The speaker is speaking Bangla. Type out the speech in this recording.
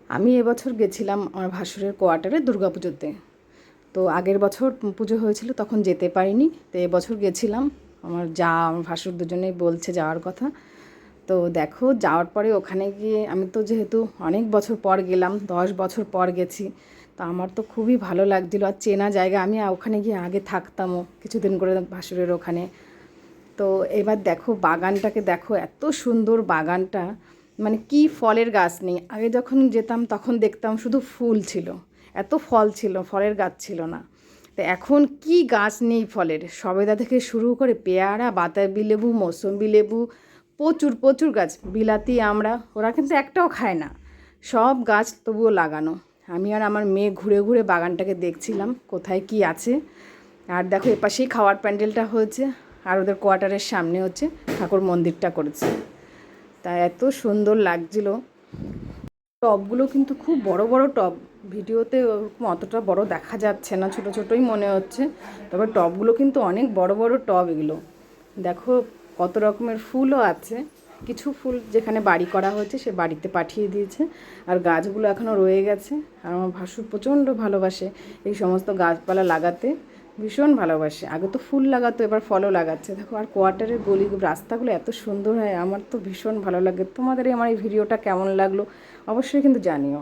আমি এবছর গেছিলাম আমার ভাসুরের কোয়ার্টারে দুর্গাপুজোতে। তো আগের বছর পুজো হয়েছিল, তখন যেতে পারিনি। তো এবছর গেছিলাম। আমার ভাসুর দুজনেই বলছে যাওয়ার কথা। তো দেখো, যাওয়ার পরে ওখানে গিয়ে আমি তো যেহেতু অনেক বছর পর গেলাম, 10 বছর পর গেছি, তো আমার তো খুবই ভালো লাগছিলো। আর চেনা জায়গা, আমি ওখানে গিয়ে আগে থাকতামও কিছুদিন করে ভাসুরের ওখানে। তো এবার দেখো বাগানটাকে, দেখো এত সুন্দর বাগানটা। মানে কি ফলের গাছ নেই, আগে যখন যেতাম তখন দেখতাম শুধু ফুল ছিল, এত ফল ছিল, ফলের গাছ ছিল না। তো এখন কি গাছ নেই ফলের, সবেদা থেকে শুরু করে পেয়ারা, বাতাবি লেবু, মৌসম্বি লেবু, প্রচুর প্রচুর গাছ, বিলাতি আমড়া, ওরা কিন্তু একটাও খায় না, সব গাছ তবুও লাগানো। আমি আর আমার মেয়ে ঘুরে ঘুরে বাগানটাকে দেখছিলাম কোথায় কি আছে। আর দেখো এপাশেই খাওয়ার প্যান্ডেলটা হয়েছে, আর ওদের কোয়ার্টারের সামনে হচ্ছে ঠাকুর মন্দিরটা করেছে। তা এত সুন্দর লাগছিল। টবগুলো কিন্তু খুব বড় বড় টব, ভিডিওতে ওরকম অতটা বড় দেখা যাচ্ছে না, ছোট ছোটই মনে হচ্ছে। তবে টবগুলো কিন্তু অনেক বড় বড় টব এগুলো। দেখো কত রকমের ফুলও আছে। কিছু ফুল যেখানে বাড়ি করা হয়েছে সে বাড়িতে পাঠিয়ে দিয়েছে, আর গাছগুলো এখনও রয়ে গেছে। আর আমার ভাসুর প্রচণ্ড ভালোবাসে এই সমস্ত গাছপালা লাগাতে, ভীষণ ভালোবাসে। আগে তো ফুল লাগাতো, এবার ফলও লাগাচ্ছে। দেখো, আর কোয়ার্টারের গলি রাস্তাগুলো এত সুন্দর হয়, আমার তো ভীষণ ভালো লাগে। তোমাদের আমার এই ভিডিওটা কেমন লাগলো অবশ্যই কিন্তু জানিও।